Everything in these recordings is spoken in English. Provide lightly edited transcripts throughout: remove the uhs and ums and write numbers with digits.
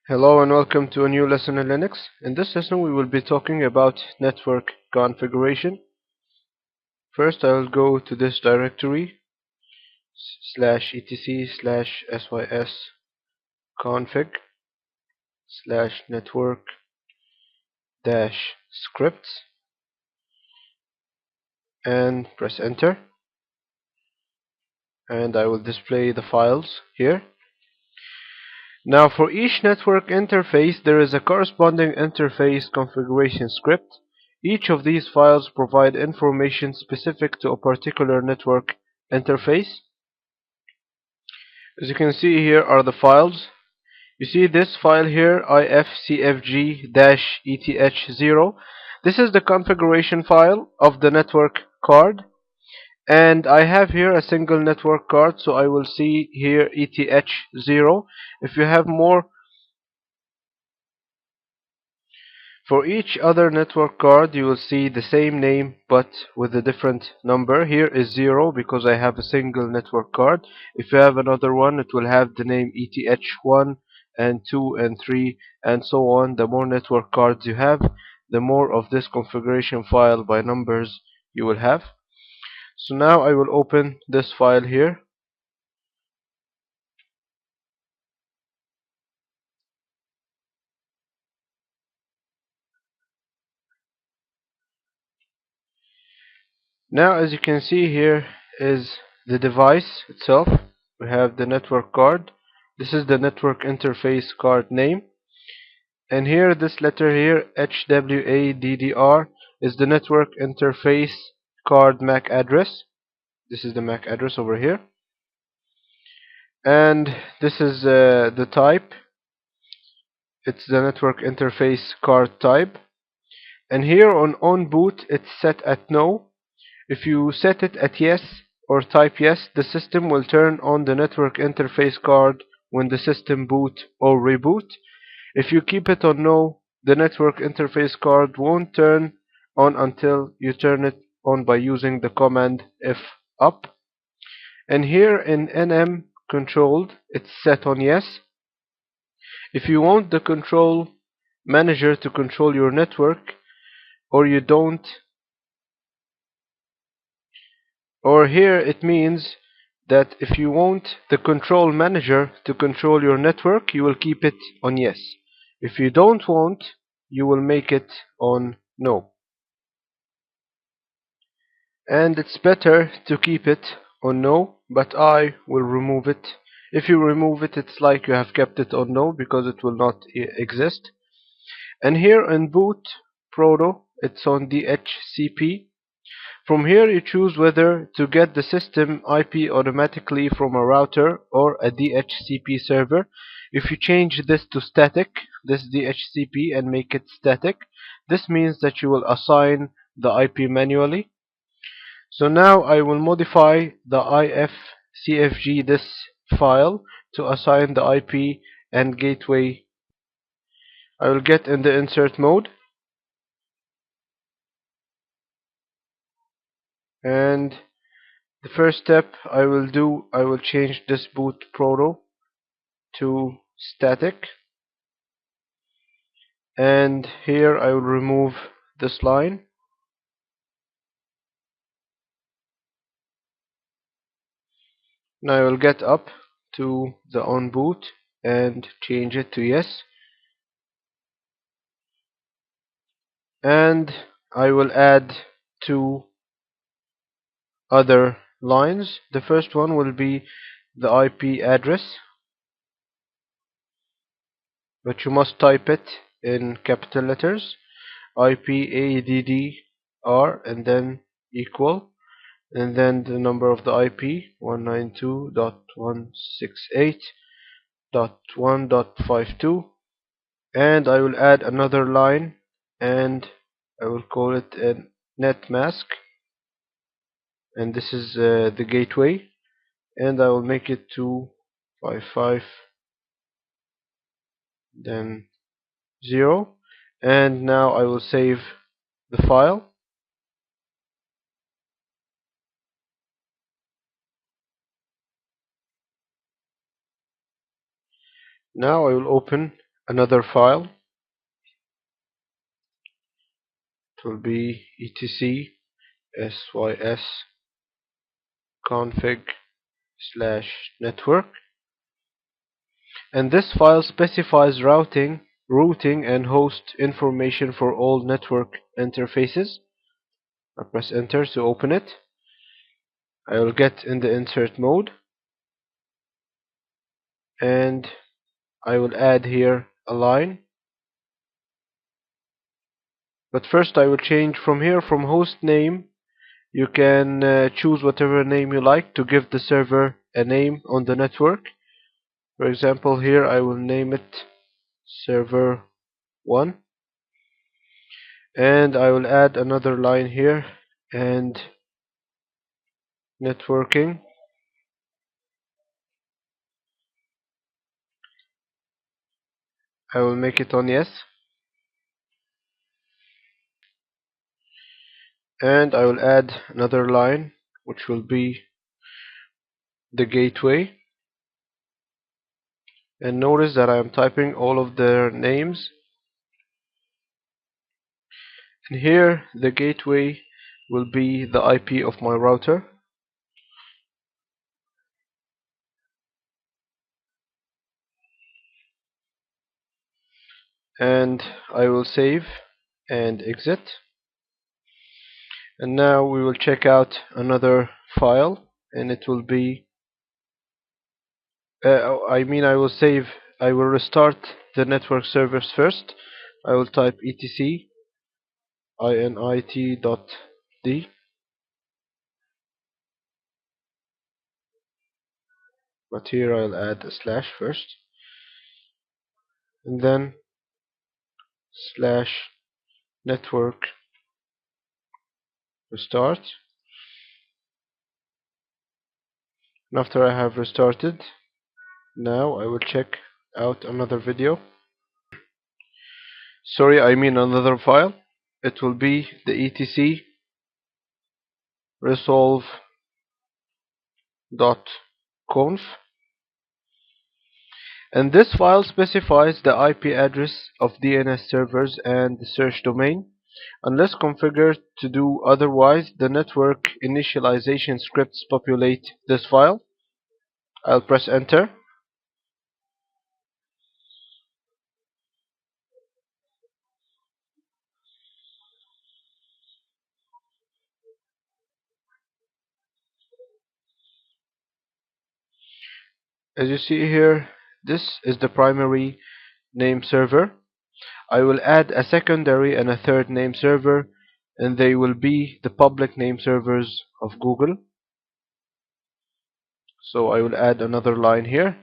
Hello and welcome to a new lesson in Linux. In this lesson we will be talking about network configuration. First I will go to this directory /etc/sys config /network scripts and press enter, and I will display the files here. Now for each network interface there is a corresponding interface configuration script. Each of these files provide information specific to a particular network interface. As you can see, here are the files. You see this file here, ifcfg-eth0. This is the configuration file of the network card, and I have here a single network card, so I will see here eth0. If you have more, for each other network card you will see the same name but with a different number. Here is 0 because I have a single network card. If you have another one, it will have the name ETH1 and 2 and 3 and so on. The more network cards you have, the more of this configuration file by numbers you will have. So now I will open this file here. Now as you can see, here is the device itself. We have the network card. This is the network interface card name, and here this letter here, HWADDR, is the network interface card MAC address. This is the MAC address over here, and this is the type. It's the network interface card type, and here on boot it's set at no. If you set it at yes or type yes, the system will turn on the network interface card when the system boot or reboot. If you keep it on no, the network interface card won't turn on until you turn it on by using the command fup. And here in nm controlled, it's set on yes. If you want the control manager to control your network, or you don't, or here it means that if you want the control manager to control your network, you will keep it on yes. If you don't want, you will make it on no. And it's better to keep it on no, but I will remove it. If you remove it, it's like you have kept it on no because it will not exist. And here in boot proto, it's on DHCP. From here you choose whether to get the system IP automatically from a router or a DHCP server. If you change this to static, this DHCP, and make it static, this means that you will assign the IP manually. So now I will modify the ifcfg this file to assign the IP and gateway. I will get in the insert mode, and the first step I will change this boot proto to static, and here I will remove this line. Now I will get up to the on boot and change it to yes, and I will add two other lines. The first one will be the IP address, but you must type it in capital letters, IPADDR, and then equal, and then the number of the IP 192.168.1.52, and I will add another line, and I will call it a net mask, and this is the gateway, and I will make it 255 then 0, and now I will save the file. Now I will open another file. It will be etc sys config/network, and this file specifies routing and host information for all network interfaces. I press enter to open it. I will get in the insert mode, and I will add here a line. But first I will change from here, from host name. You can choose whatever name you like to give the server a name on the network. For example, here I will name it server 1, and I will add another line here, and networking. I will make it on yes, and I will add another line which will be the gateway. And notice that I am typing all of their names, and here the gateway will be the IP of my router. And I will save and exit. And now we will check out another file, and it will be I will save. I will restart the network servers first. I will type etc init.d, but here I'll add a slash first, and then slash network restart. And after I have restarted, now I will check out another video. Sorry, I mean another file. It will be the etc resolve.conf, and this file specifies the IP address of DNS servers and the search domain. Unless configured to do otherwise, the network initialization scripts populate this file. I'll press enter. As you see here, this is the primary name server. I will add a secondary and a third name server, and they will be the public name servers of Google. So I will add another line here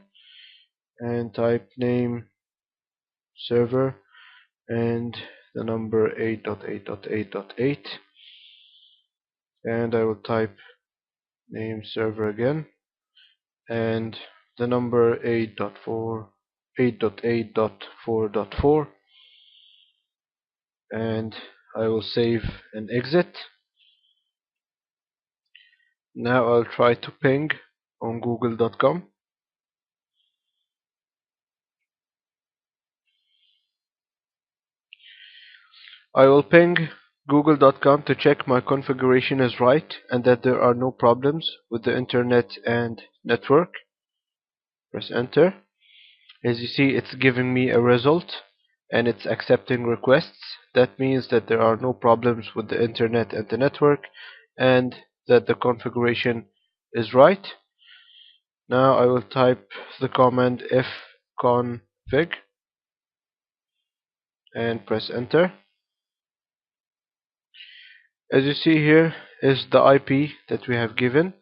and type name server and the number 8.8.8.8, and I will type name server again and the number 8.8.4.4, and I will save and exit. Now I'll try to ping on google.com. I will ping google.com to check my configuration is right and that there are no problems with the internet and network. Press enter. As you see, it's giving me a result and it's accepting requests. That means that there are no problems with the internet and the network, and that the configuration is right. Now I will type the command fconfig and press enter. As you see, here is the IP that we have given,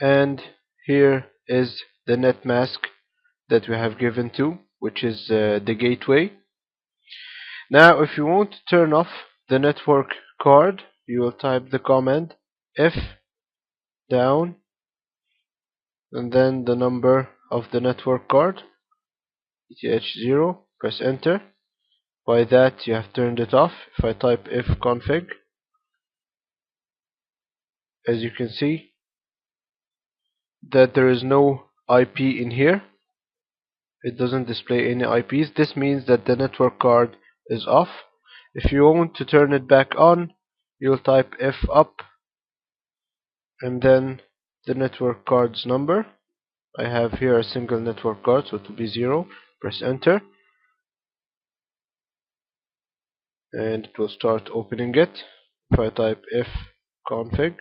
and here is the net mask that we have given to, which is the gateway. Now if you want to turn off the network card, you will type the command f down and then the number of the network card, ETH0, press enter. By that you have turned it off. If I type fconfig, as you can see that there is no IP in here. it doesn't display any IPs. This means that the network card is off. If you want to turn it back on, you'll type F up and then the network card's number. I have here a single network card, so it will be 0. Press enter and it will start opening it. If I type fconfig,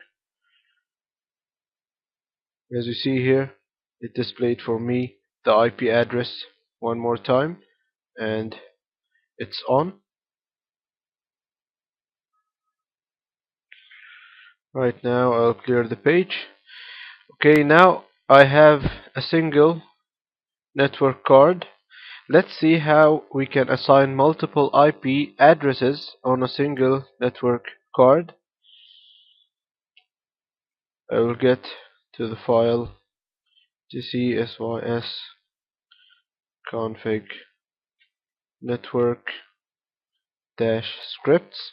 as you see here, it displayed for me the IP address one more time and it's on. Right now I'll clear the page. Okay, now I have a single network card. Let's see how we can assign multiple IP addresses on a single network card. I will get to the file gcsys config network scripts,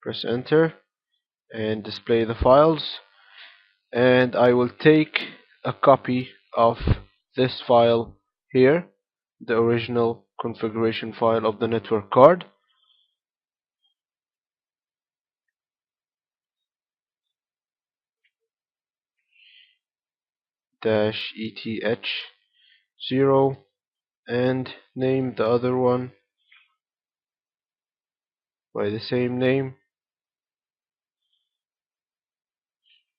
press enter and display the files, and I will take a copy of this file here, the original configuration file of the network card, -eth0, and name the other one by the same name,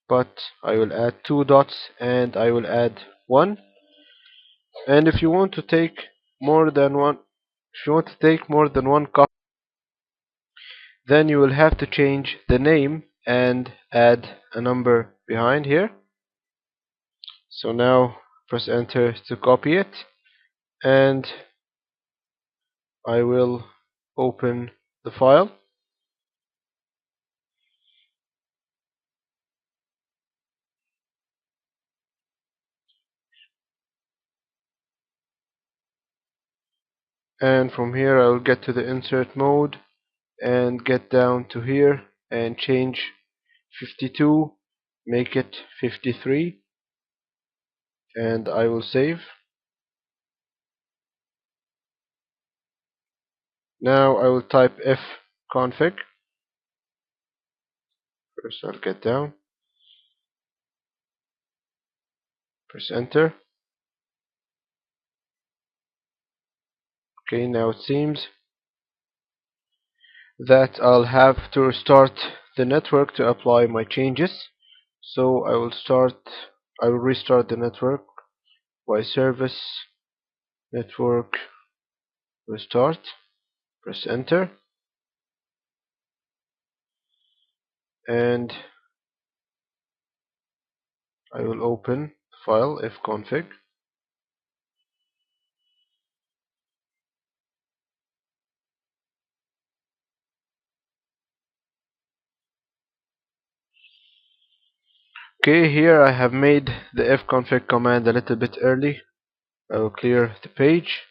but I will add 2 dots and I will add 1. And if you want to take more than one copy, then you will have to change the name and add a number behind here. So now press enter to copy it, and I will open the file. And from here I will get to the insert mode and get down to here and change 52, make it 53, and I will save. Now I will type fconfig. First I'll get down, press enter. Okay, now it seems that I'll have to restart the network to apply my changes. So I will restart the network by service network restart, press enter, and I will open the file fconfig. Okay, here I have made the fconfig command a little bit early. I will clear the page.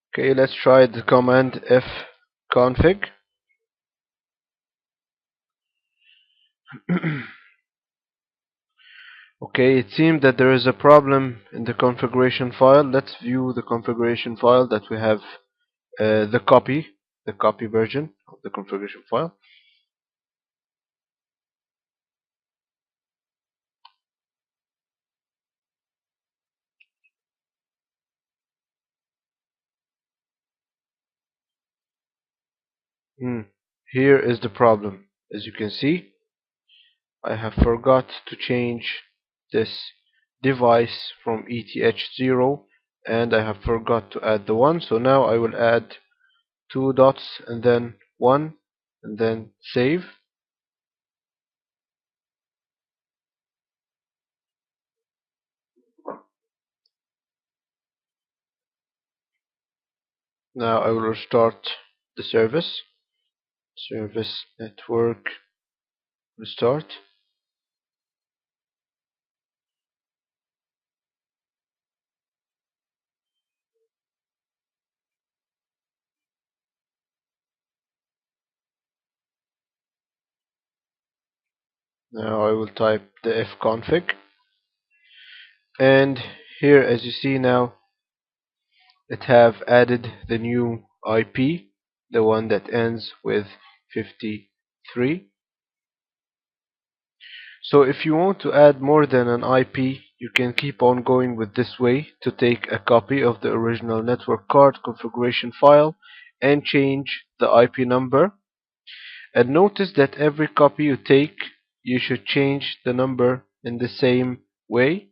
Okay, let's try the command fconfig. Okay, it seems that there is a problem in the configuration file. Let's view the configuration file that we have, the copy version of the configuration file. Here is the problem. As you can see, I have forgot to change this device from ETH0, and I have forgot to add the 1. So now I will add 2 dots and then 1 and then save. Now I will restart the service network restart. Now I will type the fconfig, and here, as you see now, it have added the new IP, the one that ends with 53. So if you want to add more than an IP, you can keep on going with this way to take a copy of the original network card configuration file and change the IP number. And notice that every copy you take, you should change the number in the same way.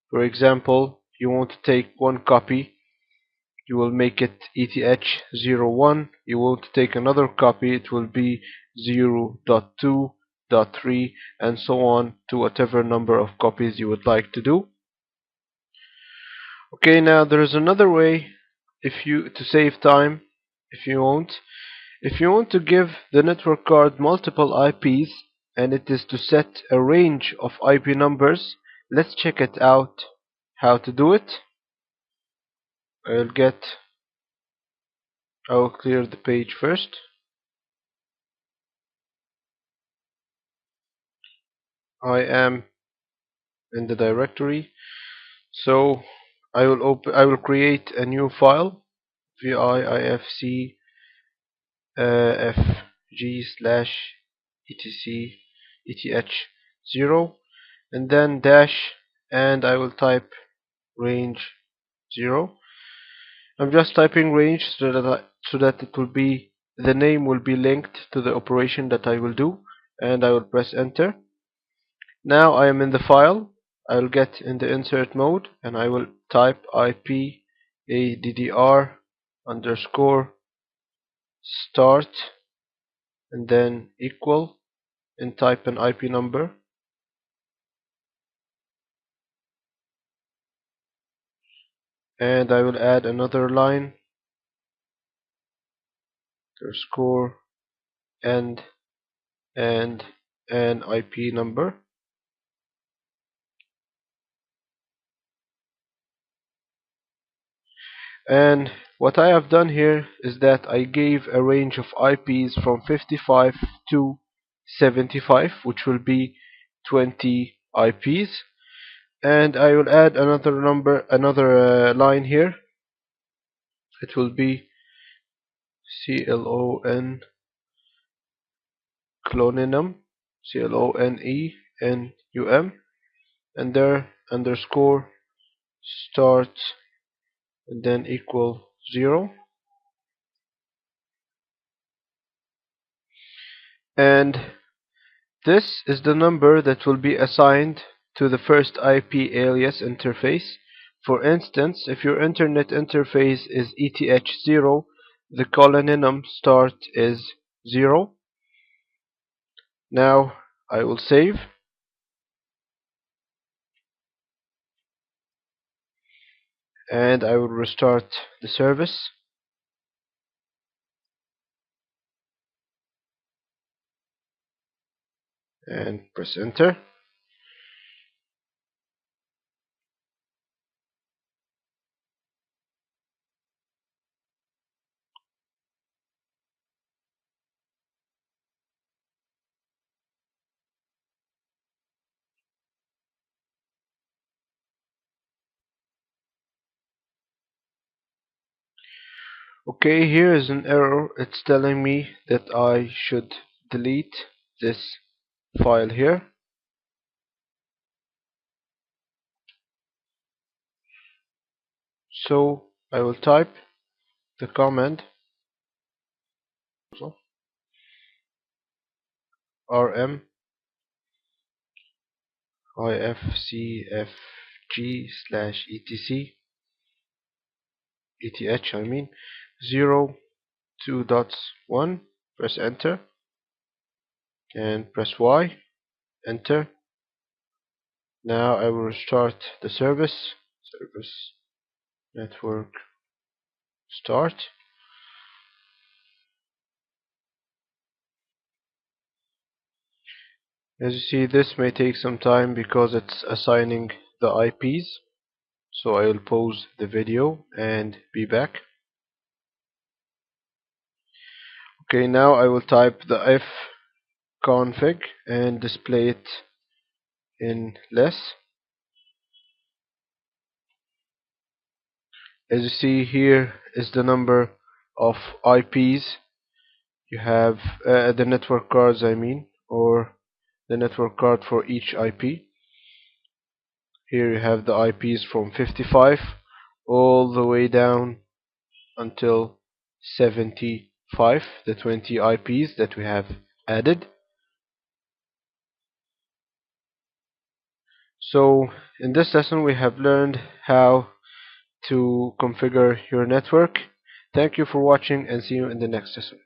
For example, you want to take one copy, you will make it ETH01. You want to take another copy, it will be 0.2.3, and so on to whatever number of copies you would like to do. Okay, now there is another way to save time. If you want to give the network card multiple IPs, and it is to set a range of IP numbers, let's check it out how to do it. I'll clear the page first. I am in the directory, so I will create a new file, vifc/etc/eth0, and then dash, and I will type range 0. I'm just typing range so that it will be, the name will be linked to the operation that I will do, and I will press enter. Now I am in the file. I will get in the insert mode, and I will type IP addr underscore start and then equal, and type an IP number, and I will add another line underscore end and an IP number. And what I have done here is that I gave a range of IPs from 55 to 75, which will be 20 IPs, and I will add another line here. It will be clon cloninum, clonenum, and there underscore start and then equal 0. And this is the number that will be assigned to the first IP alias interface. For instance, if your internet interface is ETH0, the coloninum start is 0. Now I will save, and I will restart the service and press enter. Okay, here is an error. It's telling me that I should delete this file here. So I will type the command rm ifcfg/etc eth, 0 2.1, press enter and press Y, enter. Now I will restart the service network start. As you see, this may take some time because it's assigning the IPs, so I will pause the video and be back. Okay, now I will type the config and display it in less. As you see, here is the number of IPs you have, the network cards I mean, or the network card for each IP. Here you have the IPs from 55 all the way down until 75, the 20 IPs that we have added. So in this lesson we have learned how to configure your network. Thank you for watching and see you in the next lesson.